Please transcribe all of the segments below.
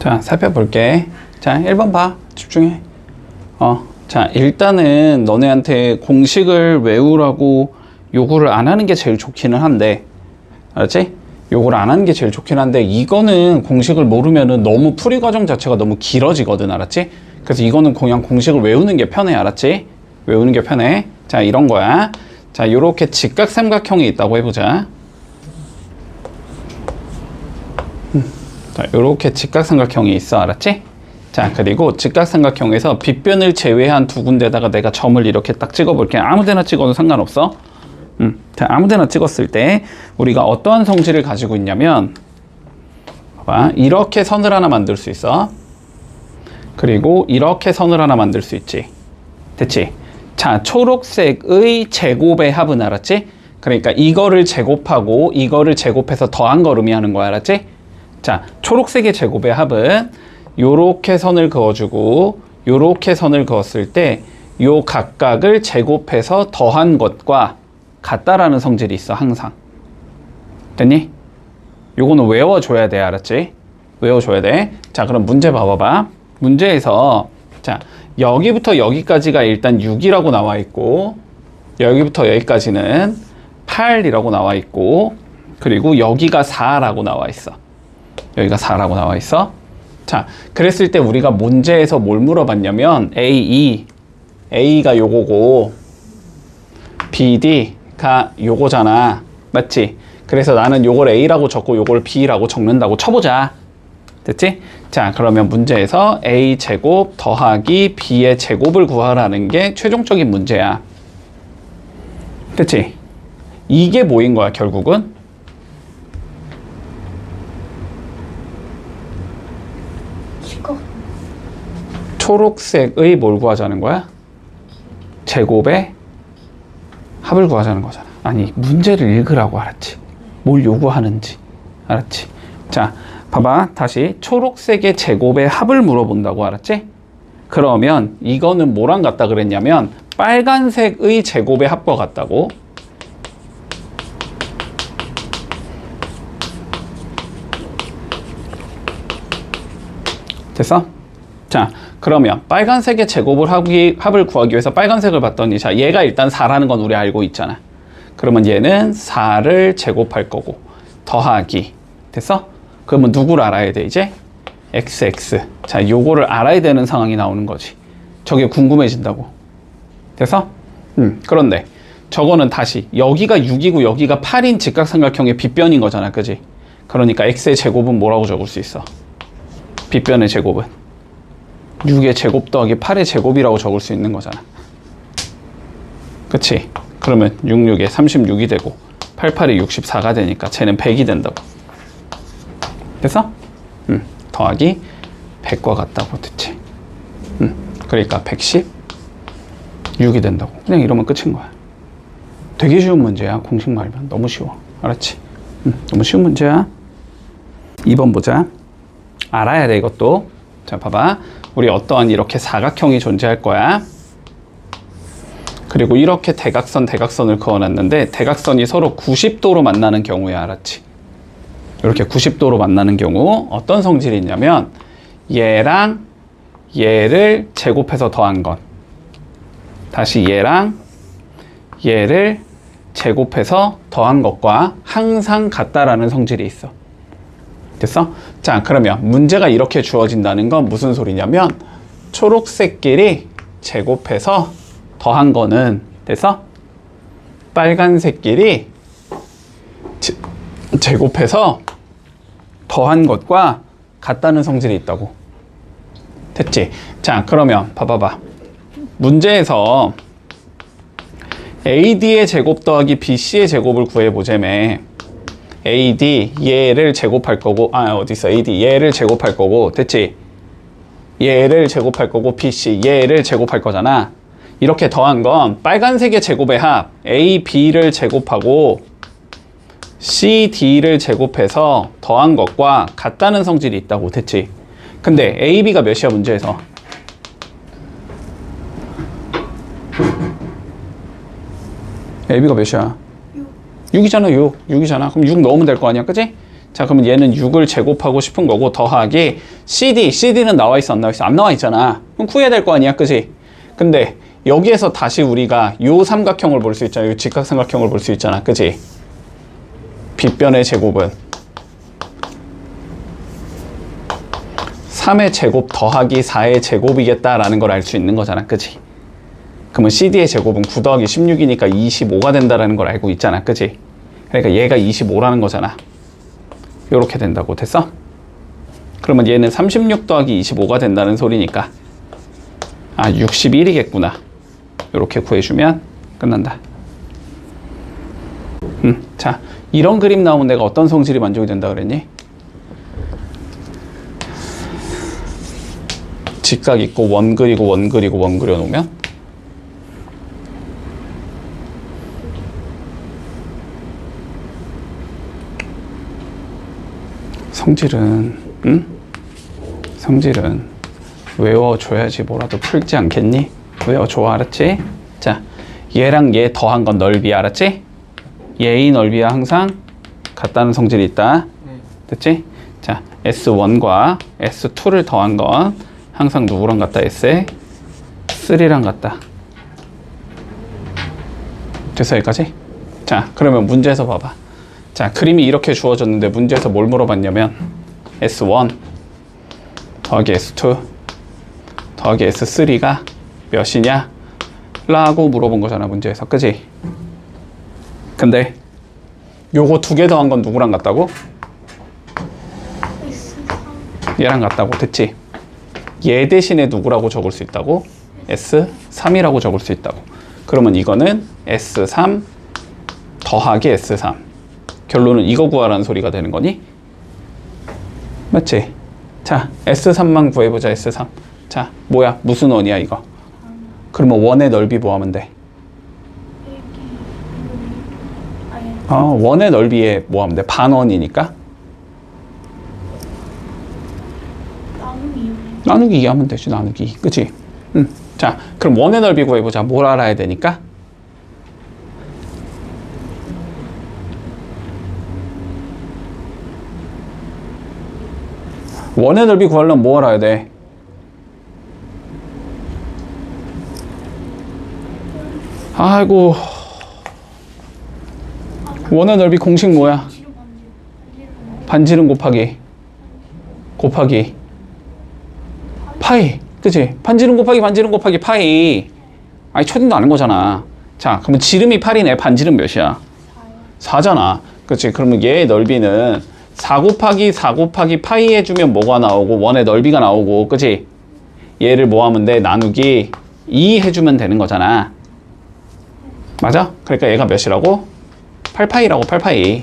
자, 살펴볼게. 자, 1번 봐. 집중해. 자, 일단은 너네한테 공식을 외우라고 요구를 안 하는 게 제일 좋기는 한데, 알았지? 요구를 안 하는 게 제일 좋긴 한데, 이거는 공식을 모르면은 너무 풀이 과정 자체가 너무 길어지거든, 알았지? 그래서 이거는 그냥 공식을 외우는 게 편해, 알았지? 외우는 게 편해. 자, 이런 거야. 자, 요렇게 직각삼각형이 있다고 해보자. 자, 요렇게 직각삼각형이 있어, 알았지? 자, 그리고 직각삼각형에서 빗변을 제외한 두 군데다가 내가 점을 이렇게 딱 찍어볼게. 아무 데나 찍어도 상관없어. 자, 아무 데나 찍었을 때 우리가 어떠한 성질을 가지고 있냐면, 봐봐, 이렇게 선을 하나 만들 수 있어. 그리고 이렇게 선을 하나 만들 수 있지. 됐지? 자, 초록색의 제곱의 합은 알았지? 그러니까 이거를 제곱하고 이거를 제곱해서 더한 걸 의미하는 거야, 알았지? 자, 초록색의 제곱의 합은 요렇게 선을 그어주고 요렇게 선을 그었을 때 요 각각을 제곱해서 더한 것과 같다라는 성질이 있어, 항상. 됐니? 요거는 외워줘야 돼, 알았지? 외워줘야 돼. 자, 그럼 문제 봐봐봐. 문제에서 자, 여기부터 여기까지가 일단 6이라고 나와 있고, 여기부터 여기까지는 8이라고 나와 있고, 그리고 여기가 4라고 나와 있어. 여기가 4라고 나와 있어. 자, 그랬을 때 우리가 문제에서 뭘 물어봤냐면 A가 요거고 BD가 요거잖아, 맞지? 그래서 나는 요걸 A라고 적고 요걸 B라고 적는다고 쳐보자. 됐지? 자, 그러면 문제에서 A 제곱 더하기 B의 제곱을 구하라는 게 최종적인 문제야. 됐지? 이게 뭐인 거야, 결국은? 초록색의 뭘 구하자는 거야? 제곱의 합을 구하자는 거잖아. 아니, 문제를 읽으라고, 알았지? 뭘 요구하는지, 알았지? 자, 봐봐. 다시 초록색의 제곱의 합을 물어본다고, 알았지? 그러면 이거는 뭐랑 같다 그랬냐면 빨간색의 제곱의 합과 같다고. 됐어? 자, 그러면 빨간색의 제곱을 합을 구하기 위해서 빨간색을 봤더니, 자, 얘가 일단 4라는 건 우리 알고 있잖아. 그러면 얘는 4를 제곱할 거고 더하기. 됐어? 그러면 누구를 알아야 돼, 이제? XX. 자, 요거를 알아야 되는 상황이 나오는 거지. 저게 궁금해진다고. 됐어? 그런데 저거는 다시 여기가 6이고 여기가 8인 직각삼각형의 빗변인 거잖아, 그지? 그러니까 X의 제곱은 뭐라고 적을 수 있어? 빗변의 제곱은 6의 제곱 더하기 8의 제곱이라고 적을 수 있는 거잖아. 그치? 그러면 66에 36이 되고 88이 64가 되니까 쟤는 100이 된다고. 됐어? 더하기 100과 같다고. 됐지? 그러니까 116이 된다고. 그냥 이러면 끝인 거야. 되게 쉬운 문제야, 공식 말면. 너무 쉬워. 알았지? 너무 쉬운 문제야. 2번 보자. 알아야 돼, 이것도. 자, 봐봐. 우리 어떠한 이렇게 사각형이 존재할 거야. 그리고 이렇게 대각선을 그어놨는데 대각선이 서로 90도로 만나는 경우야, 알았지? 이렇게 90도로 만나는 경우 어떤 성질이 있냐면 얘랑 얘를 제곱해서 더한 것, 다시 얘랑 얘를 제곱해서 더한 것과 항상 같다라는 성질이 있어. 됐어? 자, 그러면 문제가 이렇게 주어진다는 건 무슨 소리냐면 초록색끼리 제곱해서 더한 거는, 됐어? 빨간색끼리 제곱해서 더한 것과 같다는 성질이 있다고. 됐지? 자, 그러면 봐봐봐. 문제에서 AD의 제곱 더하기 BC의 제곱을 구해보자며 AD 얘를 제곱할 거고, 어딨어? AD 얘를 제곱할 거고, 됐지? 얘를 제곱할 거고 BC 얘를 제곱할 거잖아. 이렇게 더한 건 빨간색의 제곱의 합 A, B를 제곱하고 C, D를 제곱해서 더한 것과 같다는 성질이 있다고. 됐지? 근데 A, B가 몇이야, 문제에서? A, B가 몇이야? 6이잖아, 6. 6이잖아. 그럼 6 넣으면 될 거 아니야, 그치? 자, 그러면 얘는 6을 제곱하고 싶은 거고, 더하기 CD는 나와 있어, 안 나와 있어? 안 나와 있잖아. 그럼 구해야 될 거 아니야, 그지? 근데 여기에서 다시 우리가 요 삼각형을 볼 수 있잖아. 요 직각삼각형을 볼 수 있잖아, 그지? 빗변의 제곱은 3의 제곱 더하기 4의 제곱이겠다라는 걸 알 수 있는 거잖아, 그지? 그러면 CD의 제곱은 9 더하기 16이니까 25가 된다라는 걸 알고 있잖아, 그지? 그러니까 얘가 25라는 거잖아. 요렇게 된다고. 됐어? 그러면 얘는 36 더하기 25가 된다는 소리니까 61이겠구나. 요렇게 구해주면 끝난다. 자, 이런 그림 나오면 내가 어떤 성질이 만족이 된다 그랬니? 직각 있고 원 그리고 원 그리고 원 그려놓으면 성질은 외워줘야지 뭐라도 풀지 않겠니? 외워줘, 알았지? 자, 얘랑 얘 더한 건 넓이야, 알았지? 얘의 넓이야 항상 같다는 성질이 있다. 됐지? 자, S1과 S2를 더한 건 항상 누구랑 같다? S3랑 같다. 됐어, 여기까지? 자, 그러면 문제에서 봐봐. 자, 그림이 이렇게 주어졌는데 문제에서 뭘 물어봤냐면 S1 더하기 S2 더하기 S3가 몇이냐? 라고 물어본 거잖아, 문제에서. 그지? 근데 요거 두 개 더한 건 누구랑 같다고? 얘랑 같다고. 됐지? 얘 대신에 누구라고 적을 수 있다고? S3이라고 적을 수 있다고. 그러면 이거는 S3 더하기 S3. 결론은 이거 구하라는 소리가 되는 거니? 맞지? 자, S3만 구해보자, S3. 자, 뭐야? 무슨 원이야, 이거? 그러면 원의 넓이 뭐 하면 돼? 원의 넓이에 뭐 하면 돼? 반원이니까? 나누기 2 하면 되지, 나누기 2. 그치? 자, 그럼 원의 넓이 구해보자. 뭘 알아야 되니까? 원의 넓이 구하려면 뭐 알아야 돼? 아이고, 원의 넓이 공식 뭐야? 반지름 곱하기 파이. 그치? 반지름 곱하기 파이. 아니, 초딩도 아는 거잖아. 자, 그러면 지름이 8이네. 반지름 몇이야? 4잖아. 그치? 그러면 얘의 넓이는 4 곱하기 파이 해주면 뭐가 나오고 원의 넓이가 나오고, 그치? 얘를 뭐 하면 돼? 나누기 2 해주면 되는 거잖아. 맞아? 그러니까 얘가 몇이라고? 8파이라고, 8파이.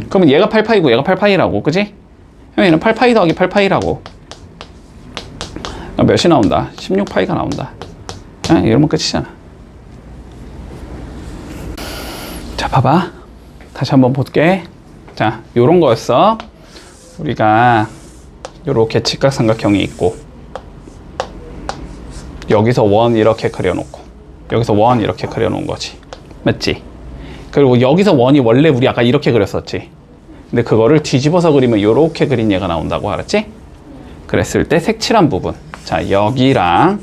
그러면 얘가 8파이고 얘가 8파이라고, 그치? 얘는 8파이 더하기 8파이라고. 몇이 나온다? 16파이가 나온다. 이러면 끝이잖아. 자, 봐봐. 다시 한번 볼게. 자, 요런 거였어. 우리가 요렇게 직각삼각형이 있고, 여기서 원 이렇게 그려놓고, 여기서 원 이렇게 그려놓은 거지. 맞지? 그리고 여기서 원이 원래 우리 아까 이렇게 그렸었지. 근데 그거를 뒤집어서 그리면 요렇게 그린 얘가 나온다고, 알았지? 그랬을 때 색칠한 부분. 자, 여기랑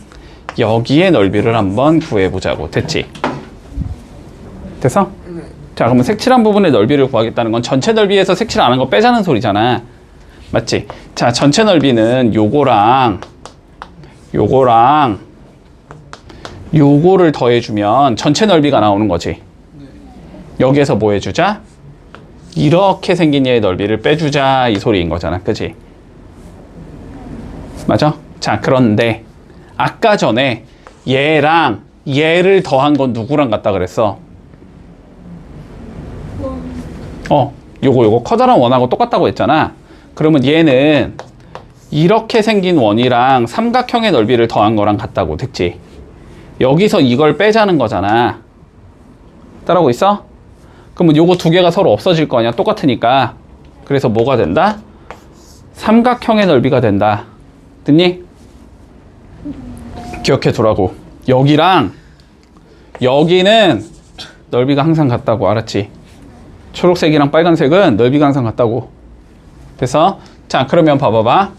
여기의 넓이를 한번 구해보자고. 됐지? 됐어? 자, 그러면 색칠한 부분의 넓이를 구하겠다는 건 전체 넓이에서 색칠 안 한 거 빼자는 소리잖아. 맞지? 자, 전체 넓이는 요거랑 요거를 더해주면 전체 넓이가 나오는 거지. 여기에서 뭐 해주자? 이렇게 생긴 얘의 넓이를 빼주자, 이 소리인 거잖아. 그치? 맞아? 자, 그런데 아까 전에 얘랑 얘를 더한 건 누구랑 같다 그랬어? 요거 커다란 원하고 똑같다고 했잖아. 그러면 얘는 이렇게 생긴 원이랑 삼각형의 넓이를 더한 거랑 같다고. 됐지? 여기서 이걸 빼자는 거잖아. 따라오고 있어? 그러면 요거 두 개가 서로 없어질 거 아니야? 똑같으니까. 그래서 뭐가 된다? 삼각형의 넓이가 된다. 됐니? 기억해 두라고. 여기랑 여기는 넓이가 항상 같다고. 알았지? 초록색이랑 빨간색은 넓이가 항상 같다고. 그래서 자, 그러면 봐봐봐.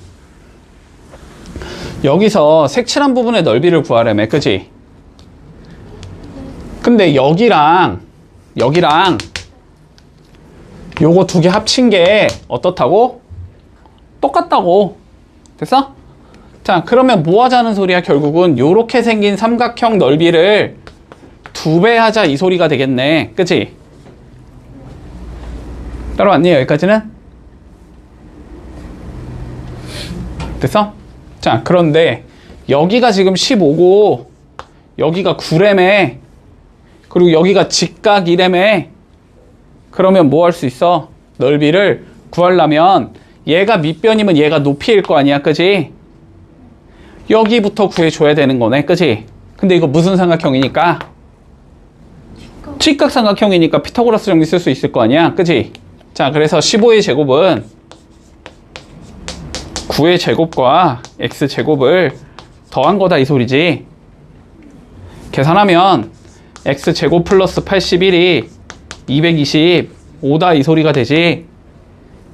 여기서 색칠한 부분의 넓이를 구하려면, 그치? 근데 여기랑 요거 두 개 합친 게 어떻다고? 똑같다고. 됐어? 자, 그러면 뭐 하자는 소리야? 결국은 요렇게 생긴 삼각형 넓이를 2배 하자, 이 소리가 되겠네. 그치? 따라왔니? 여기까지는? 됐어? 자, 그런데 여기가 지금 15고 여기가 9래매. 그리고 여기가 직각이래매. 그러면 뭐 할 수 있어? 넓이를 구하려면 얘가 밑변이면 얘가 높이일 거 아니야, 그지? 여기부터 구해줘야 되는 거네, 그지? 근데 이거 무슨 삼각형이니까? 직각삼각형이니까 피타고라스 정리 쓸 수 있을 거 아니야, 그지? 자, 그래서 15의 제곱은 9의 제곱과 x제곱을 더한 거다, 이 소리지. 계산하면 x제곱 플러스 81이 225다, 이 소리가 되지.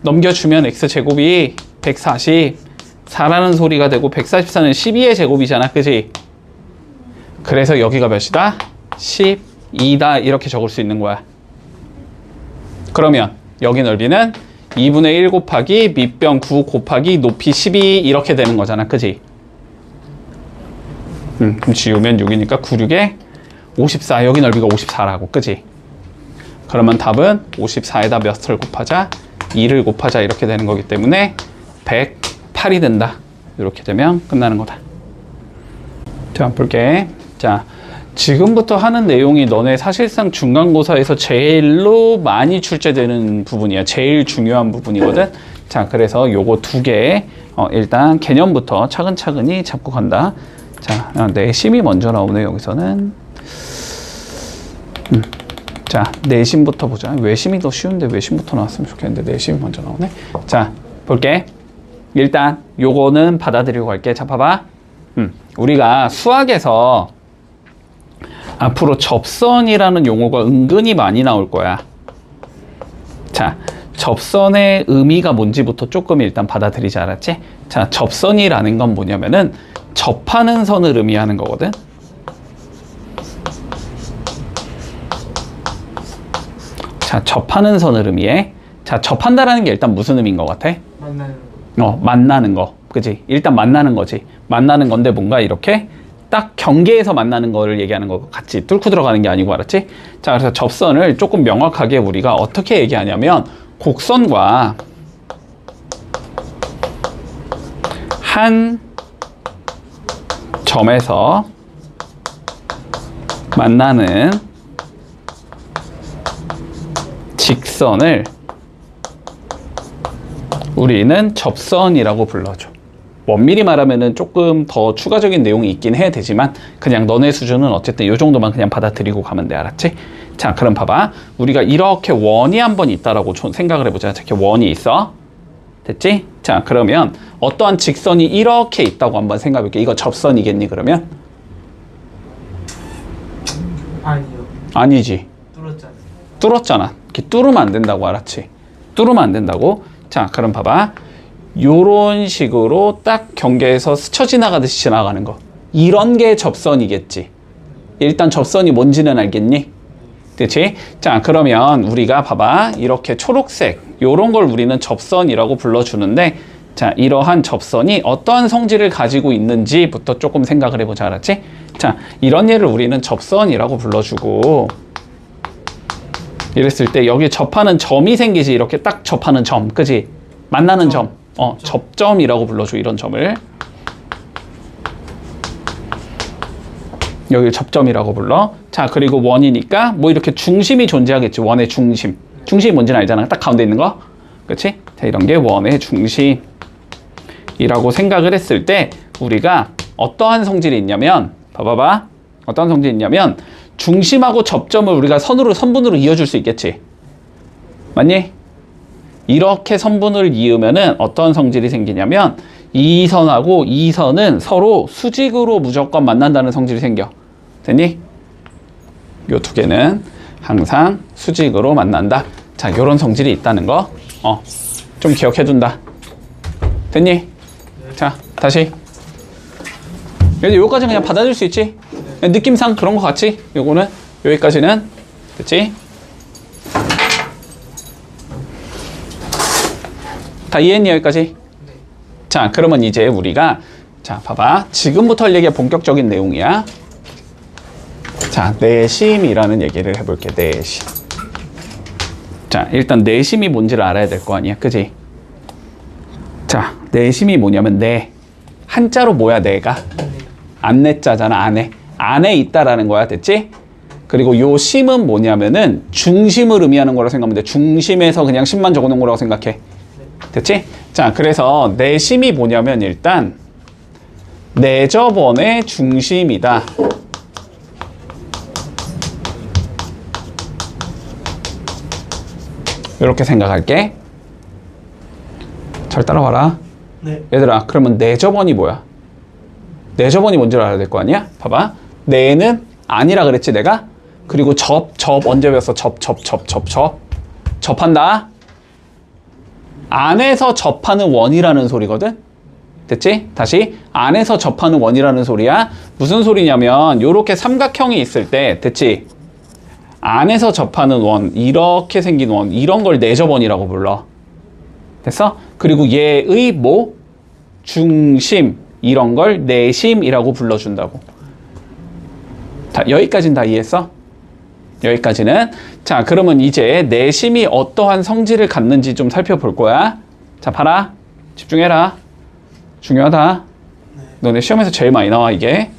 넘겨주면 x제곱이 144라는 소리가 되고 144는 12의 제곱이잖아, 그지? 그래서 여기가 몇이다? 12다, 이렇게 적을 수 있는 거야. 그러면 여기 넓이는 2분의 1 곱하기 밑변 9 곱하기 높이 12 이렇게 되는 거잖아, 그지? 그럼 지우면 6이니까 9, 6에 54, 여기 넓이가 54라고, 그지? 그러면 답은 54에다 몇을 곱하자? 2를 곱하자, 이렇게 되는 거기 때문에 108이 된다. 이렇게 되면 끝나는 거다. 자, 볼게. 자, 지금부터 하는 내용이 너네 사실상 중간고사에서 제일로 많이 출제되는 부분이야. 제일 중요한 부분이거든. 자, 그래서 요거 두 개, 일단 개념부터 차근차근히 잡고 간다. 자, 내심이 먼저 나오네, 여기서는. 자, 내심부터 보자. 외심이 더 쉬운데 외심부터 나왔으면 좋겠는데 내심이 먼저 나오네. 자, 볼게. 일단 요거는 받아들이고 갈게. 자, 봐봐. 우리가 수학에서 앞으로 접선이라는 용어가 은근히 많이 나올 거야. 자, 접선의 의미가 뭔지부터 조금 일단 받아들이지, 알았지? 자, 접선이라는 건 뭐냐면은 접하는 선을 의미하는 거거든. 자, 접하는 선을 의미해. 자, 접한다라는 게 일단 무슨 의미인 것 같아? 만나는 거. 만나는 거. 그지? 일단 만나는 거지. 만나는 건데 뭔가 이렇게 딱 경계에서 만나는 거를 얘기하는 거 같지. 뚫고 들어가는 게 아니고, 알았지? 자, 그래서 접선을 조금 명확하게 우리가 어떻게 얘기하냐면 곡선과 한 점에서 만나는 직선을 우리는 접선이라고 불러줘. 엄밀히 말하면은 조금 더 추가적인 내용이 있긴 해야 되지만 그냥 너네 수준은 어쨌든 이 정도만 그냥 받아들이고 가면 돼, 알았지? 자, 그럼 봐봐. 우리가 이렇게 원이 한번 있다라고 생각을 해보자. 이렇게 원이 있어. 됐지? 자, 그러면 어떠한 직선이 이렇게 있다고 한번 생각해볼게. 이거 접선이겠니, 그러면? 아니요. 아니지. 뚫었잖아요. 뚫었잖아. 이렇게 뚫으면 안 된다고, 알았지? 뚫으면 안 된다고. 자, 그럼 봐봐. 요런 식으로 딱 경계에서 스쳐 지나가듯이 지나가는 거. 이런 게 접선이겠지. 일단 접선이 뭔지는 알겠니? 그치? 자, 그러면 우리가 봐봐. 이렇게 초록색, 요런 걸 우리는 접선이라고 불러주는데, 자, 이러한 접선이 어떠한 성질을 가지고 있는지부터 조금 생각을 해보자, 알았지? 자, 이런 얘를 우리는 접선이라고 불러주고, 이랬을 때 여기 접하는 점이 생기지. 이렇게 딱 접하는 점, 그지? 만나는 점, 접점이라고 불러줘, 이런 점을. 여기 접점이라고 불러. 자, 그리고 원이니까 뭐 이렇게 중심이 존재하겠지. 원의 중심. 중심이 뭔지는 알잖아. 딱 가운데 있는 거. 그치? 자, 이런 게 원의 중심이라고 생각을 했을 때 우리가 어떠한 성질이 있냐면, 봐봐봐. 어떠한 성질이 있냐면 중심하고 접점을 우리가 선분으로 이어줄 수 있겠지. 맞니? 이렇게 선분을 이으면은 어떤 성질이 생기냐면 이 선하고 이 선은 서로 수직으로 무조건 만난다는 성질이 생겨. 됐니? 요 두 개는 항상 수직으로 만난다. 자, 요런 성질이 있다는 거. 좀 기억해둔다. 됐니? 자, 다시. 요거까지 그냥 받아줄 수 있지? 느낌상 그런 거 같지? 요거는, 여기까지는. 됐지? 다 이해했니, 여기까지? 자, 그러면 이제 우리가, 자, 봐봐. 지금부터 할 얘기가 본격적인 내용이야. 자, 내심이라는 얘기를 해볼게, 내심. 자, 일단 내심이 뭔지를 알아야 될 거 아니야, 그지? 자, 내심이 뭐냐면 내. 한자로 뭐야, 내가? 안내자잖아, 안에. 안에 있다라는 거야, 됐지? 그리고 요 심은 뭐냐면은 중심을 의미하는 거라고 생각하면 돼. 중심에서 그냥 심만 적어놓은 거라고 생각해. 됐지? 자, 그래서 내심이 뭐냐면 일단 내저번의 중심이다. 이렇게 생각할게. 잘 따라와라. 네. 얘들아, 그러면 내저번이 뭐야? 내저번이 뭔지를 알아야 될 거 아니야? 봐봐. 내는 아니라 그랬지, 내가? 그리고 접 언제 배웠어? 접한다. 안에서 접하는 원이라는 소리거든? 됐지? 다시. 안에서 접하는 원이라는 소리야. 무슨 소리냐면, 요렇게 삼각형이 있을 때, 됐지? 안에서 접하는 원, 이렇게 생긴 원, 이런 걸 내저번이라고 불러. 됐어? 그리고 얘의 뭐? 중심, 이런 걸 내심이라고 불러준다고. 여기까지는 다 이해했어? 여기까지는. 자, 그러면 이제 내심이 어떠한 성질을 갖는지 좀 살펴볼 거야. 자, 봐라. 집중해라. 중요하다. 너네 시험에서 제일 많이 나와, 이게.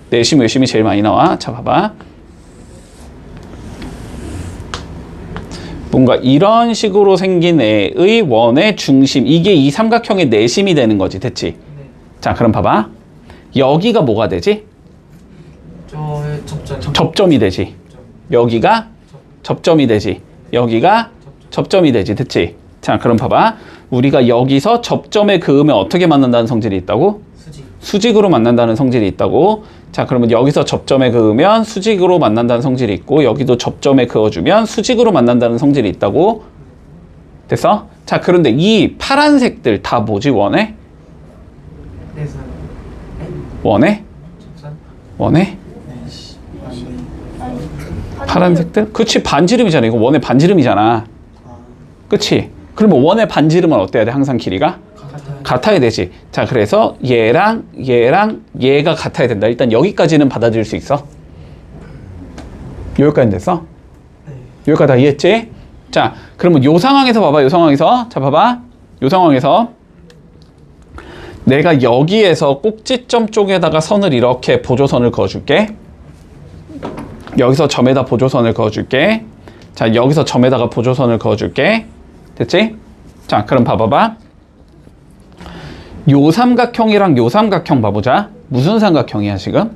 내심, 외심이 제일 많이 나와. 자, 봐봐. 뭔가 이런 식으로 생긴 애의 원의 중심, 이게 이 삼각형의 내심이 되는 거지. 됐지? 네. 자, 그럼 봐봐. 여기가 뭐가 되지? 접점이 되지. 여기가 접점이 되지. 여기가 접점이 되지. 됐지? 자, 그럼 봐봐. 우리가 여기서 접점에 그으면 어떻게 만난다는 성질이 있다고? 수직으로 만난다는 성질이 있다고. 자, 그러면 여기서 접점에 그으면 수직으로 만난다는 성질이 있고, 여기도 접점에 그어주면 수직으로 만난다는 성질이 있다고. 됐어? 자, 그런데 이 파란색들 다 뭐지, 원해? 원해? 원해? 파란색들? 그치, 반지름이잖아. 이거 원의 반지름이잖아. 그치? 그러면 원의 반지름은 어때야 돼? 항상 길이가? 같아야 되지. 자, 그래서 얘랑 얘가 같아야 된다. 일단 여기까지는 받아들일 수 있어. 여기까지 됐어? 여기까지 다 이해했지? 자, 그러면 요 상황에서 봐봐. 요 상황에서. 자, 봐봐. 요 상황에서 내가 여기에서 꼭지점 쪽에다가 선을 이렇게 보조선을 그어줄게. 여기서 점에다 보조선을 그어줄게. 자, 여기서 점에다가 보조선을 그어줄게. 됐지? 자, 그럼 봐봐봐. 요 삼각형이랑 요 삼각형 봐보자. 무슨 삼각형이야, 지금?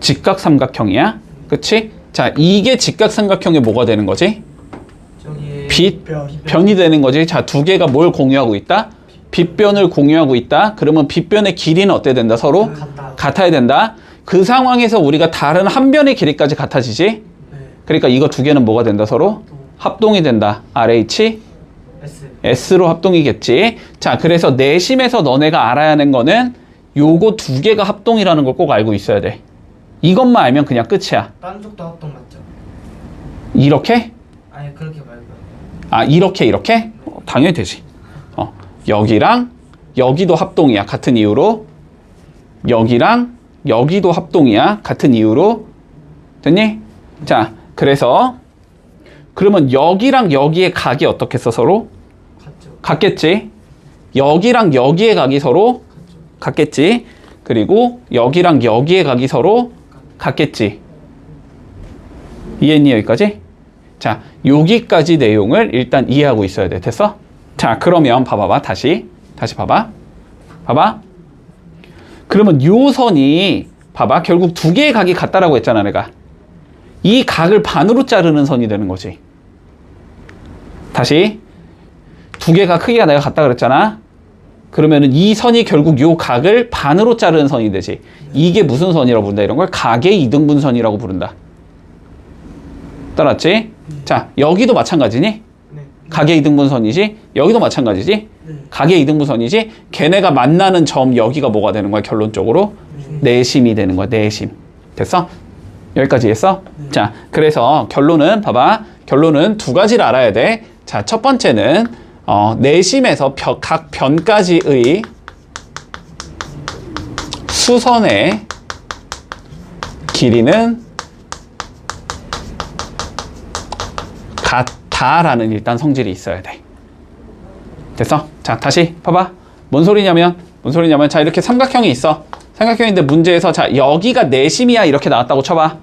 직각 삼각형이야. 그치? 자, 이게 직각 삼각형이 뭐가 되는 거지? 빗변이 되는 거지. 자, 두 개가 뭘 공유하고 있다? 빗변을 공유하고 있다. 그러면 빗변의 길이는 어때야 된다? 서로? 같아야 된다. 그 상황에서 우리가 다른 한 변의 길이까지 같아지지? 그러니까 이거 두 개는 뭐가 된다? 서로? 합동이 된다. RH? S로 합동이겠지. 자, 그래서 내심에서 너네가 알아야 하는 거는 요거 두 개가 합동이라는 걸 꼭 알고 있어야 돼. 이것만 알면 그냥 끝이야. 딴 쪽도 합동 맞죠? 이렇게? 아니, 그렇게 말고. 아, 이렇게? 당연히 되지. 여기랑 여기도 합동이야. 같은 이유로. 여기랑 여기도 합동이야. 같은 이유로. 됐니? 자, 그래서 그러면 여기랑 여기의 각이 어떻겠어, 서로? 같겠지. 여기랑 여기의 각이 서로 같겠지. 그리고 여기랑 여기의 각이 서로 같겠지. 이해했니, 여기까지? 자, 여기까지 내용을 일단 이해하고 있어야 돼. 됐어? 자, 그러면 봐봐봐. 다시 봐봐. 그러면 요 선이 봐봐. 결국 두 개의 각이 같다라고 했잖아, 내가. 이 각을 반으로 자르는 선이 되는 거지. 다시. 두 개가 크기가 내가 같다 그랬잖아. 그러면은 이 선이 결국 요 각을 반으로 자르는 선이 되지. 이게 무슨 선이라고 부른다? 이런 걸 각의 이등분선이라고 부른다. 따랐지? 자, 여기도 마찬가지니? 네. 각의 이등분선이지? 여기도 마찬가지지? 네. 각의 이등분선이지? 걔네가 만나는 점 여기가 뭐가 되는 거야? 결론적으로? 내심이 되는 거야. 내심. 됐어? 여기까지 했어? 자, 그래서 결론은 봐봐. 결론은 두 가지를 알아야 돼. 자, 첫 번째는 내심에서 각 변까지의 수선의 길이는 같다라는 일단 성질이 있어야 돼. 됐어? 자, 다시 봐봐. 뭔 소리냐면 자, 이렇게 삼각형이 있어. 삼각형인데 문제에서 자, 여기가 내심이야 이렇게 나왔다고 쳐봐.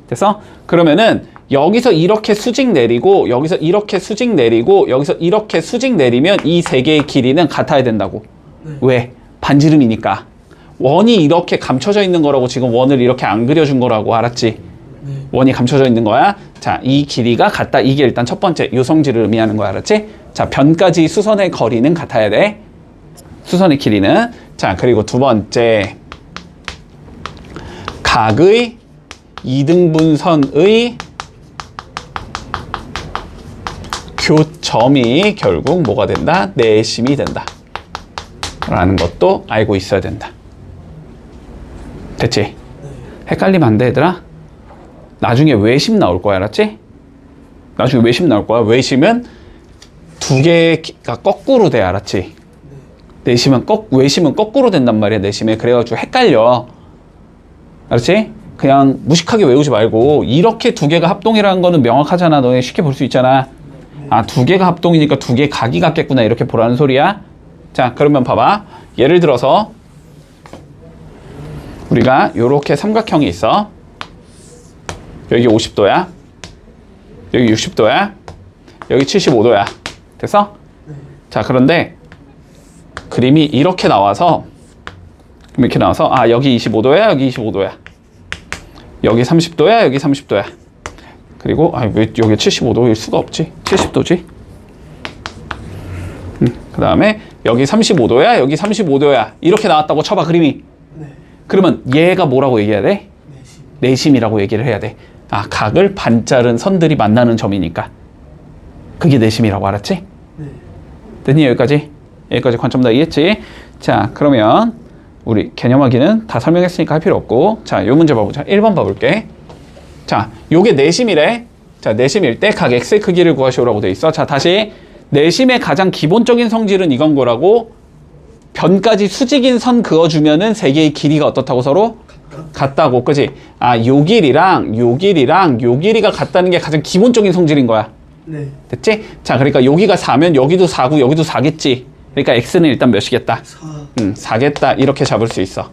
됐어? 그러면은 여기서 이렇게 수직 내리고 여기서 이렇게 수직 내리고 여기서 이렇게 수직 내리면 이 세 개의 길이는 같아야 된다고. 네. 왜? 반지름이니까. 원이 이렇게 감춰져 있는 거라고 지금 원을 이렇게 안 그려준 거라고. 알았지? 네. 원이 감춰져 있는 거야. 자, 이 길이가 같다. 이게 일단 첫 번째 요성질을 의미하는 거야. 알았지? 자, 변까지 수선의 거리는 같아야 돼. 수선의 길이는. 자, 그리고 두 번째, 각의 이등분선의 교점이 결국 뭐가 된다? 내심이 된다 라는 것도 알고 있어야 된다. 됐지? 헷갈리면 안 돼, 얘들아. 나중에 외심 나올 거야. 알았지? 나중에 외심 나올 거야. 외심은 두 개가 거꾸로 돼. 알았지? 내심은 외심은 거꾸로 된단 말이야. 내심에. 그래가지고 헷갈려. 알았지? 그냥 무식하게 외우지 말고 이렇게 두 개가 합동이라는 거는 명확하잖아. 너네 쉽게 볼 수 있잖아. 아, 두 개가 합동이니까 두 개 각이 같겠구나 이렇게 보라는 소리야. 자, 그러면 봐봐. 예를 들어서 우리가 요렇게 삼각형이 있어. 여기 50도야. 여기 60도야. 여기 75도야. 됐어? 자, 그런데 그림이 이렇게 나와서 아, 여기 25도야. 여기 25도야. 여기 30도야. 여기 30도야. 그리고 왜 여기 75도일 수가 없지? 70도지? 그 다음에 여기 35도야. 여기 35도야. 이렇게 나왔다고 쳐봐, 그림이. 네. 그러면 얘가 뭐라고 얘기해야 돼? 내심. 내심이라고 얘기를 해야 돼. 아, 각을 반자른 선들이 만나는 점이니까. 그게 내심이라고. 알았지? 네. 됐니? 여기까지 관점 다 이해했지? 자, 그러면 우리 개념 확인은 다 설명했으니까 할 필요 없고, 자, 요 문제 봐보자. 1번 봐볼게. 자, 요게 내심이래. 자, 내심일 때 각 x의 크기를 구하시오라고 돼 있어. 자, 다시 내심의 가장 기본적인 성질은 이건 거라고. 변까지 수직인 선 그어주면은 세 개의 길이가 어떻다고 서로? 같다고. 그지? 아, 요 길이랑 요 길이가 같다는 게 가장 기본적인 성질인 거야. 네. 됐지? 자, 그러니까 여기가 4면 여기도 4고 여기도 4겠지. 그러니까 x는 일단 몇이겠다? 4. 4겠다. 이렇게 잡을 수 있어.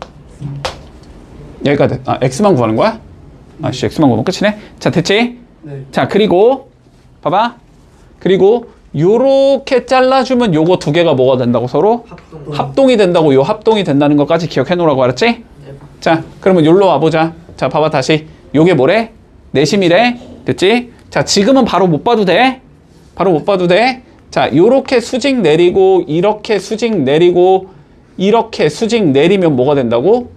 여기까지. 아, x만 구하는 거야? 아씨, x만 구하면 끝이네. 자, 됐지? 네. 자, 그리고 봐봐. 그리고 요렇게 잘라주면 요거 두 개가 뭐가 된다고 서로? 합동이 된다고. 요 합동이 된다는 것까지 기억해 놓으라고. 알았지? 네. 자, 그러면 요로 와보자. 자, 봐봐. 다시 요게 뭐래? 내심이래. 됐지? 자, 지금은 바로 못 봐도 돼. 자, 요렇게 수직 내리고 이렇게 수직 내리고 이렇게 수직 내리면 뭐가 된다고?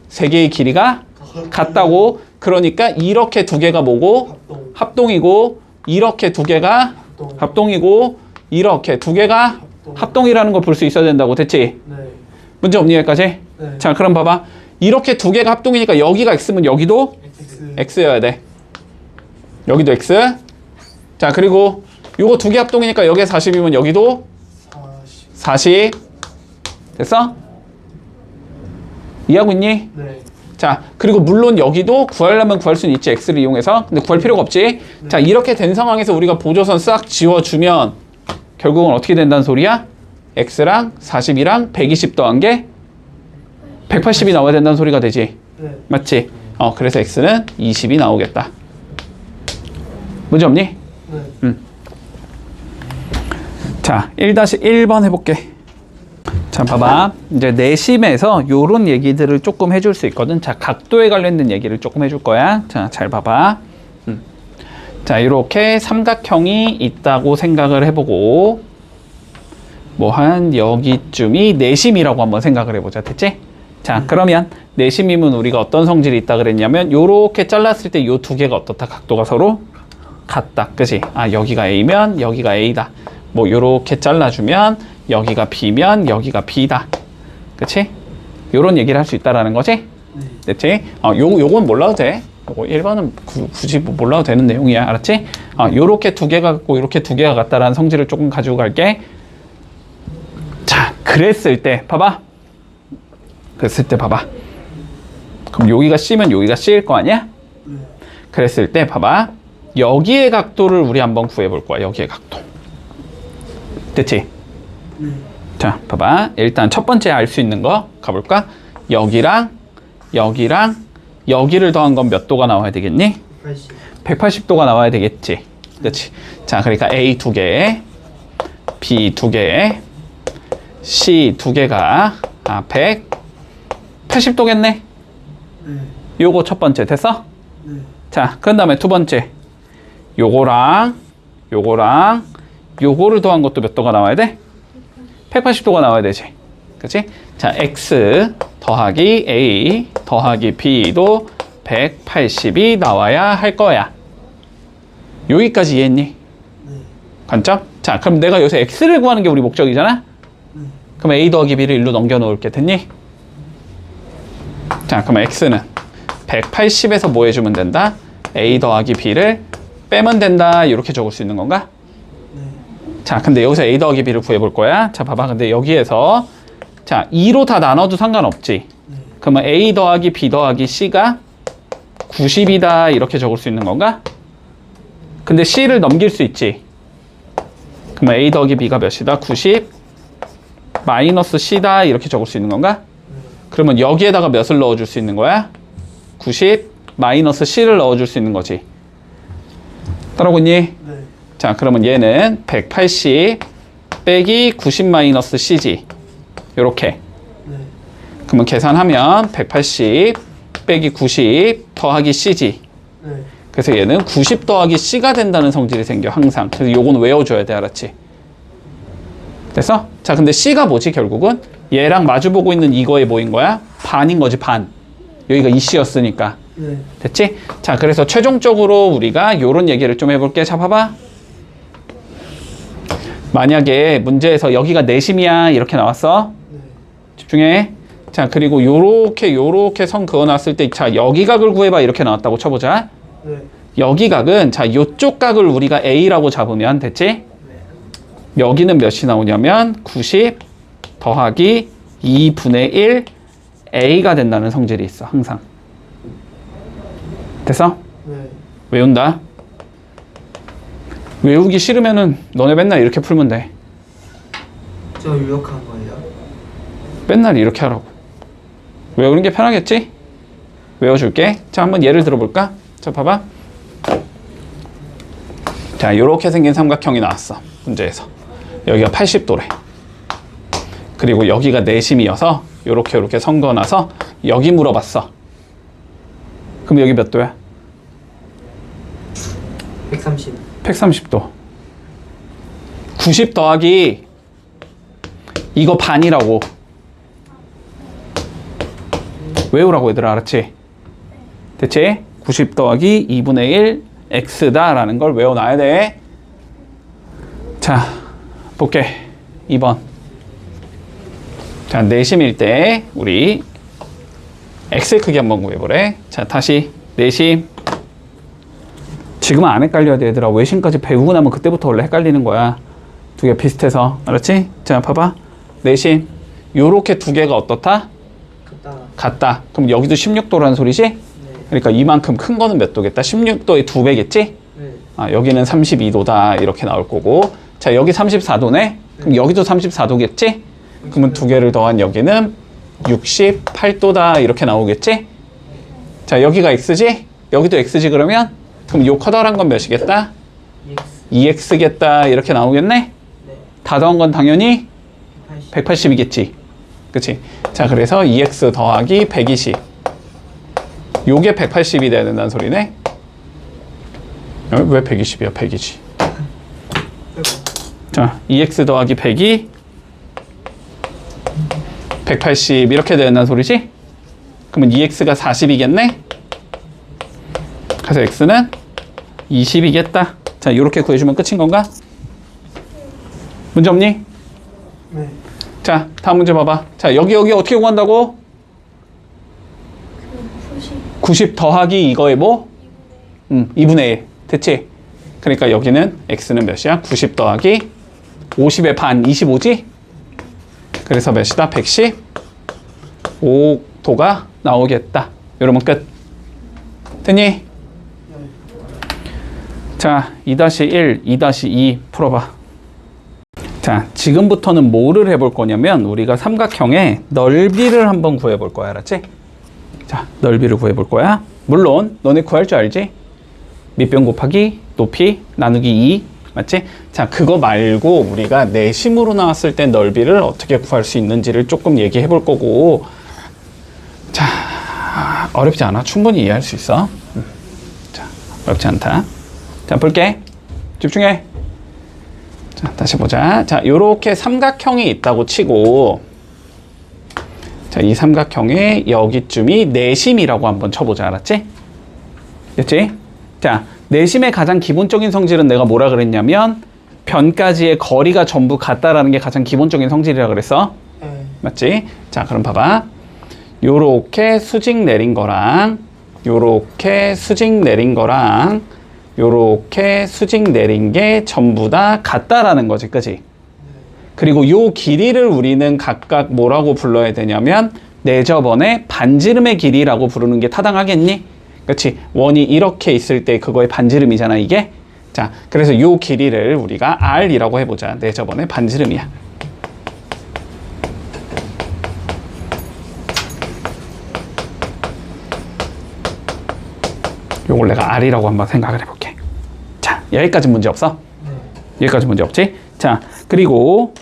세 개의 길이가 같다고. 그러니까 이렇게 두 개가 뭐고? 합동이고, 이렇게 두 개가 합동이고, 이렇게 두 개가 합동이라는 걸 볼 수 있어야 된다고. 됐지? 네. 문제 없니? 여기까지? 네. 자, 그럼 봐봐. 이렇게 두 개가 합동이니까 여기가 x면 여기도 X. x여야 돼. 여기도 x. 자, 그리고 요거 두 개 합동이니까 여기에 40이면 여기도 40. 됐어? 이해하고 있니? 네. 자, 그리고 물론 여기도 구하려면 구할 수는 있지. x를 이용해서. 근데 구할 필요가 없지. 자, 이렇게 된 상황에서 우리가 보조선 싹 지워주면 결국은 어떻게 된다는 소리야? x랑 40이랑 120 더한 게 180이 나와야 된다는 소리가 되지. 네. 맞지? 그래서 x는 20이 나오겠다. 문제 없니? 네. 자, 1-1번 해볼게. 자, 봐봐. 이제 내심에서 요런 얘기들을 조금 해줄 수 있거든. 자, 각도에 관련된 얘기를 조금 해줄 거야. 자, 잘 봐봐. 자, 이렇게 삼각형이 있다고 생각을 해보고, 뭐 한 여기쯤이 내심이라고 한번 생각을 해보자. 됐지? 자, 그러면 내심이면 우리가 어떤 성질이 있다 그랬냐면, 요렇게 잘랐을 때 요 두 개가 어떻다? 각도가 서로 같다. 그지? 아, 여기가 A면 여기가 A다. 뭐 요렇게 잘라주면 여기가 B면 여기가 B다. 그치? 요런 얘기를 할 수 있다라는 거지? 됐지? 요건 몰라도 돼. 요거 1번은 굳이 뭐 몰라도 되는 내용이야. 알았지? 요렇게 두 개가 같고 요렇게 두 개가 같다라는 성질을 조금 가지고 갈게. 자, 그랬을 때 봐봐. 그랬을 때 봐봐. 그럼 여기가 C면 여기가 C일 거 아니야? 그랬을 때 봐봐. 여기의 각도를 우리 한번 구해볼 거야. 여기의 각도. 됐지? 자, 봐봐. 일단 첫 번째 알 수 있는 거 가볼까? 여기랑 여기랑 여기를 더한 건 몇 도가 나와야 되겠니? 180도가 나와야 되겠지. 그렇지? 자, 그러니까 A 두 개, B 두 개, C 두 개가 180도겠네. 요거 첫 번째 됐어? 자, 그 다음에 두 번째 요거랑 요거랑 요거를 더한 것도 몇 도가 나와야 돼? 180도가 나와야 되지. 그치? 자, X 더하기 A 더하기 B도 180이 나와야 할 거야. 여기까지 이해했니? 관점? 자, 그럼 내가 여기서 X를 구하는 게 우리 목적이잖아? 그럼 A 더하기 B를 일로 넘겨 놓을게. 됐니? 자, 그럼 X는 180에서 뭐 해주면 된다? A 더하기 B를 빼면 된다. 이렇게 적을 수 있는 건가? 자, 근데 여기서 A 더하기 B를 구해볼 거야. 자, 봐봐. 근데 여기에서 자, 2로 다 나눠도 상관없지. 그러면 A 더하기 B 더하기 C가 90이다. 이렇게 적을 수 있는 건가? 근데 C를 넘길 수 있지. 그러면 A 더하기 B가 몇이다? 90 마이너스 C다. 이렇게 적을 수 있는 건가? 그러면 여기에다가 몇을 넣어줄 수 있는 거야? 90 마이너스 C를 넣어줄 수 있는 거지. 따라오고 있니? 네. 자, 그러면 얘는 180 빼기 90 마이너스 C지. 요렇게. 네. 그러면 계산하면 180 빼기 90 더하기 C지. 네. 그래서 얘는 90 더하기 C가 된다는 성질이 생겨, 항상. 그래서 요건 외워줘야 돼, 알았지? 됐어? 자, 근데 C가 뭐지, 결국은? 얘랑 마주보고 있는 이거에 뭐인 거야? 반인 거지, 반. 여기가 2C였으니까. 네. 됐지? 자, 그래서 최종적으로 우리가 요런 얘기를 좀 해볼게. 자, 봐봐. 만약에 문제에서 여기가 내심이야 이렇게 나왔어. 네. 집중해. 자, 그리고 요렇게 선 그어놨을 때, 자, 여기 각을 구해봐 이렇게 나왔다고 쳐보자. 네. 여기 각은, 자, 요쪽 각을 우리가 A라고 잡으면 됐지? 네. 여기는 몇이 나오냐면 90 더하기 2분의 1 A가 된다는 성질이 있어, 항상. 됐어? 네. 외운다. 외우기 싫으면은 너네 맨날 이렇게 풀면 돼. 저 유력한 거예요? 맨날 이렇게 하라고. 외우는 게 편하겠지? 외워줄게. 자, 한번 예를 들어볼까? 자, 봐봐. 자, 요렇게 생긴 삼각형이 나왔어, 문제에서. 여기가 80도래. 그리고 여기가 내심이어서 요렇게 선 그어놔서 여기 물어봤어. 그럼 여기 몇 도야? 130. 130도. 90 더하기 이거 반이라고. 외우라고 얘들아, 알았지? 됐지? 90 더하기 2분의 1 X다라는 걸 외워놔야 돼. 자, 볼게. 2번. 자, 내심일 때 우리 X의 크기 한번 구해보래. 자, 다시 내심. 지금은 안 헷갈려야 돼, 얘들아. 외심까지 배우고 나면 그때부터 원래 헷갈리는 거야. 두 개 비슷해서. 알았지? 자, 봐봐. 내심. 요렇게 두 개가 어떻다? 같다. 그럼 여기도 16도라는 소리지? 네. 그러니까 이만큼 큰 거는 몇 도겠다? 16도의 2배겠지? 네. 여기는 32도다. 이렇게 나올 거고. 자, 여기 34도네? 그럼 여기도 34도겠지? 그러면 두 개를 더한 여기는 68도다. 이렇게 나오겠지? 자, 여기가 X지? 여기도 X지 그러면? 그럼 요 커다란 건 몇이겠다? 2X겠다. 이렇게 나오겠네? 네. 다 더한 건 당연히 180이겠지. 그치? 자, 그래서 2X 더하기 120. 요게 180이 돼야 된다는 소리네? 왜 120이야? 120. 자, 2X 더하기 100이 180 이렇게 돼야 된다는 소리지? 그러면 2X가 40이겠네? 그래서 X는 20이겠다. 자, 요렇게 구해주면 끝인 건가? 문제 없니? 네. 자, 다음 문제 봐봐. 자, 여기 어떻게 구한다고? 90 더하기 이거에 뭐? 2분의 1. 됐지? 그러니까 여기는 x는 몇이야? 90 더하기 50의 반 25지? 그래서 몇이다? 115도가 나오겠다. 이러면 끝. 됐니? 자, 2-1, 2-2 풀어봐. 자, 지금부터는 뭐를 해볼 거냐면 우리가 삼각형의 넓이를 한번 구해볼 거야. 알았지? 자, 넓이를 구해볼 거야. 물론 너네 구할 줄 알지? 밑변 곱하기 높이 나누기 2 맞지? 자, 그거 말고 우리가 내심으로 나왔을 때 넓이를 어떻게 구할 수 있는지를 조금 얘기해 볼 거고. 자, 어렵지 않아. 충분히 이해할 수 있어. 자, 어렵지 않다. 자, 볼게. 집중해. 자, 다시 보자. 자, 요렇게 삼각형이 있다고 치고, 자, 이 삼각형의 여기쯤이 내심이라고 한번 쳐보자. 알았지? 됐지? 자, 내심의 가장 기본적인 성질은 내가 뭐라 그랬냐면 변까지의 거리가 전부 같다라는 게 가장 기본적인 성질이라 그랬어. 맞지? 자, 그럼 봐봐. 요렇게 수직 내린 거랑 요렇게 수직 내린 거랑 요렇게 수직 내린 게 전부 다 같다라는 거지. 그치? 그리고 요 길이를 우리는 각각 뭐라고 불러야 되냐면 내저번의 반지름의 길이라고 부르는 게 타당하겠니? 그치? 원이 이렇게 있을 때 그거의 반지름이잖아, 이게. 자, 그래서 요 길이를 우리가 R이라고 해보자. 내저번의 반지름이야. 요걸 내가 R이라고 한번 생각을 해볼게. 자, 여기까지 문제 없어? 여기까지 문제 없지? 자, 그리고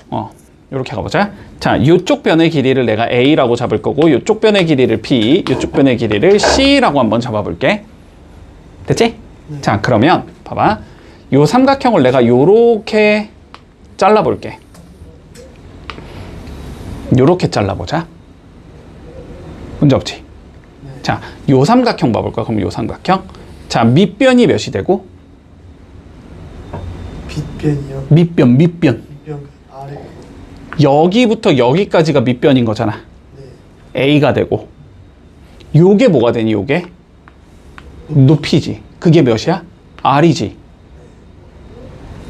요렇게 가보자. 자, 요쪽 변의 길이를 내가 A라고 잡을 거고 요쪽 변의 길이를 B, 요쪽 변의 길이를 C라고 한번 잡아볼게. 됐지? 자, 그러면 봐봐. 요 삼각형을 내가 요렇게 잘라볼게. 요렇게 잘라보자. 문제 없지? 자, 요 삼각형 봐볼까? 그럼 요 삼각형. 자, 밑변이 몇이 되고? 빗변이요. 밑변. 빗변 아래. 여기부터 여기까지가 밑변인 거잖아. 네. A가 되고. 요게 뭐가 되니, 요게? 높이지. 그게 몇이야? R이지.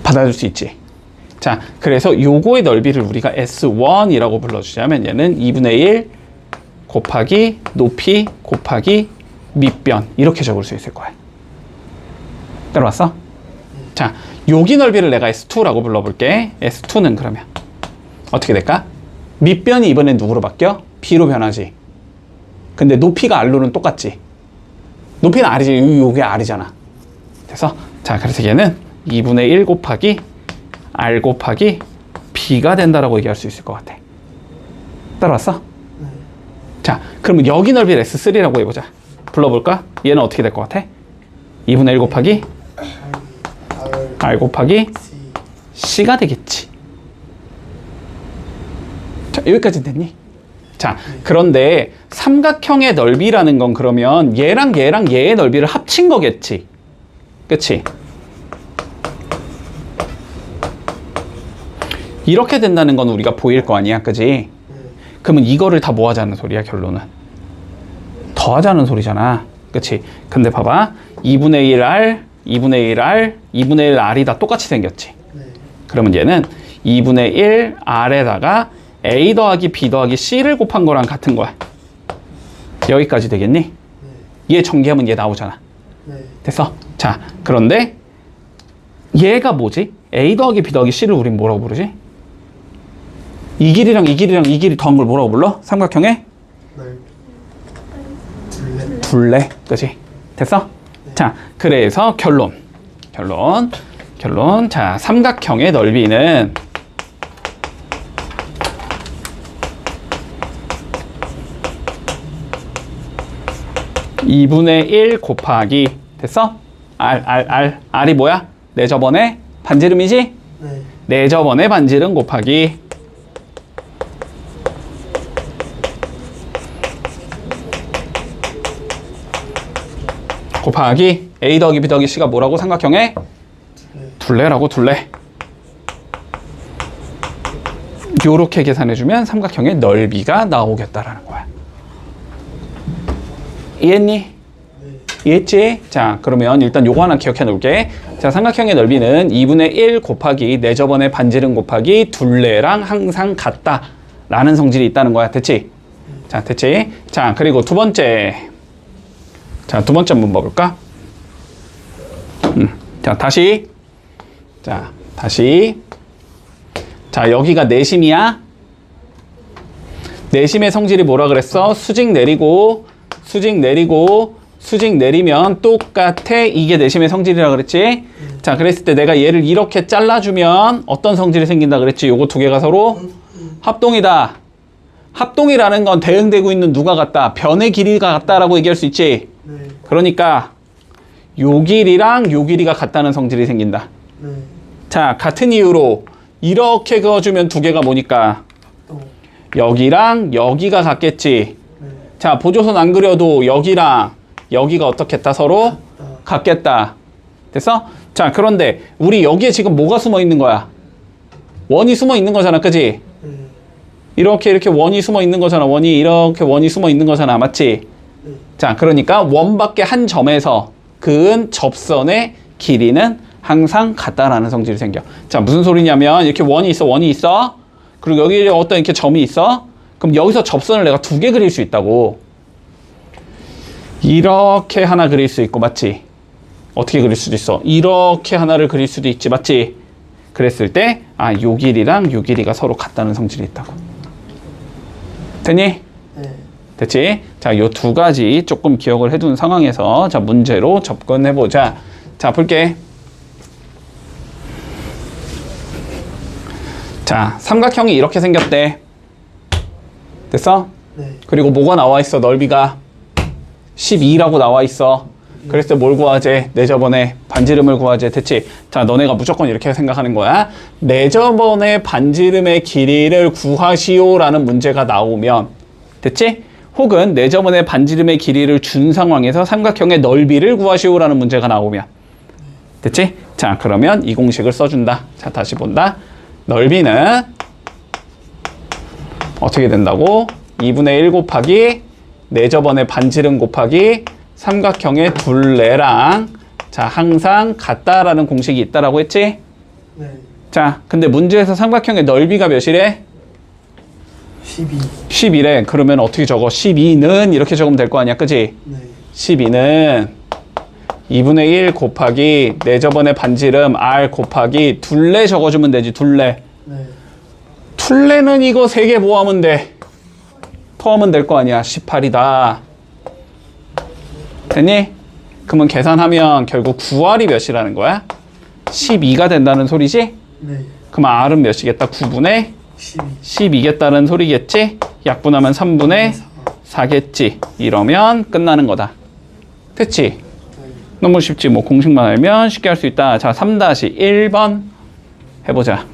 받아줄 수 있지. 자, 그래서 요거의 넓이를 우리가 S1이라고 불러주자면 얘는 2분의 1 곱하기 높이 곱하기 밑변 이렇게 적을 수 있을 거야. 따라왔어? 자, 여기 넓이를 내가 S2라고 불러볼게. S2는 그러면 어떻게 될까? 밑변이 이번엔 누구로 바뀌어? B로 변하지. 근데 높이가 R로는 똑같지. 높이는 R이지. 요게 R이잖아. 그래서 자, 그래서 얘는 2분의 1 곱하기 R 곱하기 B가 된다라고 얘기할 수 있을 것 같아. 따라왔어? 자, 그러면 여기 넓이를 S3라고 해보자. 불러볼까? 얘는 어떻게 될 것 같아? 2분의 1 곱하기 R 곱하기 C가 되겠지. 자, 여기까지 됐니? 자, 그런데 삼각형의 넓이라는 건 그러면 얘랑 얘의 넓이를 합친 거겠지. 그치? 이렇게 된다는 건 우리가 보일 거 아니야, 그지? 그러면 이거를 다 뭐 하자는 소리야, 결론은? 더하자는 소리잖아. 그치? 근데 봐봐. 2분의 1R, 2분의 1R, 2분의 1R이 다 똑같이 생겼지. 그러면 얘는 2분의 1R에다가 A 더하기 B 더하기 C를 곱한 거랑 같은 거야. 여기까지 되겠니? 얘 전개하면 얘 나오잖아. 됐어? 자, 그런데 얘가 뭐지? A 더하기 B 더하기 C를 우린 뭐라고 부르지? 이 길이랑 이 길이랑 이 길이 더한 걸 뭐라고 불러? 삼각형의? 둘레. 그치? 됐어? 자, 그래서 결론. 자, 삼각형의 넓이는 (2분의 1) 곱하기 됐어? R이 뭐야? 내저번의 반지름이지? 네. 내저번의 반지름 곱하기 A 더하기 B 더하기 C가 뭐라고? 삼각형의 둘레라고 둘레. 요렇게 계산해주면 삼각형의 넓이가 나오겠다라는 거야. 이해했니? 네. 이해했지? 자, 그러면 일단 요거 하나 기억해 놓을게. 자, 삼각형의 넓이는 2분의 1 곱하기 내 저번에 반지름 곱하기 둘레랑 항상 같다 라는 성질이 있다는 거야. 됐지? 자, 됐지? 자, 그리고 두 번째. 자, 두 번째 한번 봐볼까? 자, 다시. 자, 다시. 자, 여기가 내심이야. 내심의 성질이 뭐라 그랬어? 수직 내리고, 수직 내리고, 수직 내리면 똑같아. 이게 내심의 성질이라 그랬지? 자, 그랬을 때 내가 얘를 이렇게 잘라주면 어떤 성질이 생긴다 그랬지? 요거 두 개가 서로 합동이다. 합동이라는 건 대응되고 있는 누가 같다? 변의 길이가 같다라고 얘기할 수 있지? 네. 그러니까 요 길이랑 요 길이가 같다는 성질이 생긴다. 네. 자, 같은 이유로 이렇게 그어주면 두 개가 뭐니까? 또. 여기랑 여기가 같겠지. 네. 자, 보조선 안 그려도 여기랑 여기가 어떻겠다? 서로 같다. 같겠다. 됐어? 자, 그런데 우리 여기에 지금 뭐가 숨어 있는 거야? 원이 숨어 있는 거잖아, 그지? 네. 이렇게 원이 숨어 있는 거잖아. 이렇게 원이 숨어 있는 거잖아, 맞지? 네. 자, 그러니까 원밖에 한 점에서 그은 접선의 길이는 항상 같다라는 성질이 생겨. 자, 무슨 소리냐면 이렇게 원이 있어. 그리고 여기 어떤 이렇게 점이 있어. 그럼 여기서 접선을 내가 두 개 그릴 수 있다고. 이렇게 하나 그릴 수 있고, 맞지? 어떻게 그릴 수도 있어? 이렇게 하나를 그릴 수도 있지, 맞지? 그랬을 때, 아, 요 길이랑 요 길이가 서로 같다는 성질이 있다고. 됐니? 네. 됐지? 자, 요 두 가지 조금 기억을 해둔 상황에서 자, 문제로 접근해보자. 자, 볼게. 자, 삼각형이 이렇게 생겼대. 됐어? 네. 그리고 뭐가 나와 있어? 넓이가 12라고 나와 있어. 그랬을 때 뭘 구하재? 내 저번에 반지름을 구하재. 됐지? 자, 너네가 무조건 이렇게 생각하는 거야. 내 저번에 반지름의 길이를 구하시오라는 문제가 나오면, 됐지? 혹은 내 저번에 반지름의 길이를 준 상황에서 삼각형의 넓이를 구하시오라는 문제가 나오면, 됐지? 자, 그러면 이 공식을 써준다. 자, 다시 본다. 넓이는 어떻게 된다고? 2분의 1 곱하기 내 저번에 반지름 곱하기 삼각형의 둘레랑 자, 항상 같다라는 공식이 있다라고 했지? 네. 자, 근데 문제에서 삼각형의 넓이가 몇이래? 12. 12래. 그러면 어떻게 적어? 12는 이렇게 적으면 될 거 아니야, 그지? 네. 12는 2분의 1 곱하기 내 저번에 반지름 R 곱하기 둘레 적어주면 되지, 둘레. 네. 둘레는 이거 3개 모으면 돼. 포함은 될 거 아니야. 18이다. 됐니? 그러면 계산하면 결국 9R이 몇이라는 거야? 12가 된다는 소리지? 네. 그럼 R은 몇이겠다? 9분의 12. 12겠다는 소리겠지? 약분하면 3분의 4겠지? 이러면 끝나는 거다. 됐지? 네. 너무 쉽지? 뭐 공식만 알면 쉽게 할 수 있다. 자, 3-1번 해보자.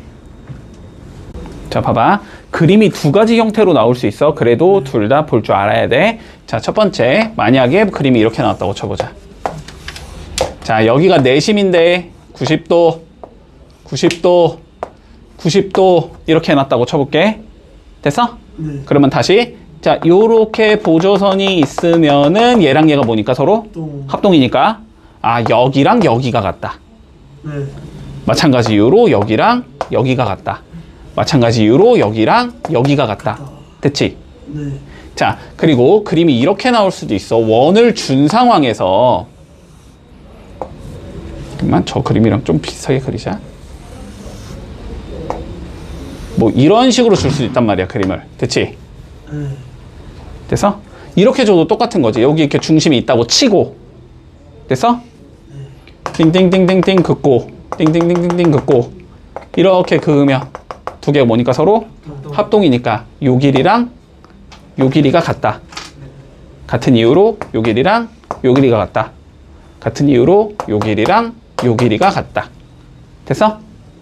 자, 봐봐. 그림이 두 가지 형태로 나올 수 있어. 그래도 둘 다 볼 줄 알아야 돼. 자, 첫 번째. 만약에 그림이 이렇게 나왔다고 쳐보자. 자, 여기가 내심인데 90도, 90도, 90도 이렇게 해놨다고 쳐볼게. 됐어? 네. 그러면 다시. 자, 요렇게 보조선이 있으면은 얘랑 얘가 뭐니까 서로? 또. 합동이니까. 아, 여기랑 여기가 같다. 네. 마찬가지 이유로 여기랑 여기가 같다. 마찬가지 이유로 여기랑 여기가 같다. 됐지? 네. 자, 그리고 그림이 이렇게 나올 수도 있어. 원을 준 상황에서 잠깐만, 저 그림이랑 좀 비슷하게 그리자. 뭐 이런 식으로 줄 수 있단 말이야, 그림을. 됐지? 네. 됐어? 이렇게 줘도 똑같은 거지. 여기 이렇게 중심이 있다고 치고. 됐어? 띵띵띵띵띵 긋고 띵띵띵띵띵 긋고 이렇게 그으면 두 개가 뭐니까 서로 합동이니까 요 길이랑 요 길이가 같다. 같은 이유로 요 길이랑 요 길이가 같다. 같은 이유로 요 길이랑 요 길이가 같다. 됐어?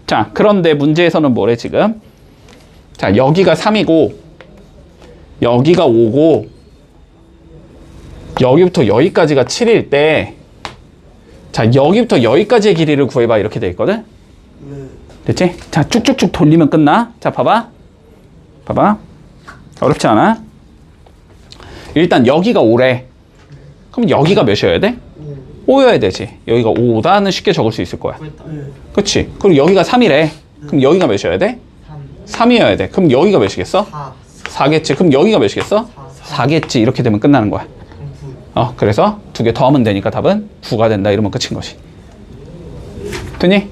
자, 그런데 문제에서는 뭐래 지금? 자, 여기가 3이고 여기가 5고 여기부터 여기까지가 7일 때 자, 여기부터 여기까지의 길이를 구해봐 이렇게 돼 있거든? 됐지? 자, 쭉쭉쭉 돌리면 끝나. 자, 봐봐. 봐봐. 어렵지 않아? 일단 여기가 5래. 그럼 여기가 몇이어야 돼? 5여야 되지. 여기가 5다는 쉽게 적을 수 있을 거야. 구했다. 그치? 그리고 여기가 3이래. 그럼 여기가 몇이어야 돼? 3. 3이어야 돼. 그럼 여기가 몇이겠어? 4. 4겠지. 그럼 여기가 몇이겠어? 4겠지. 이렇게 되면 끝나는 거야. 그럼 9. 그래서 두 개 더하면 되니까 답은 9가 된다. 이러면 끝인 것이. 됐니?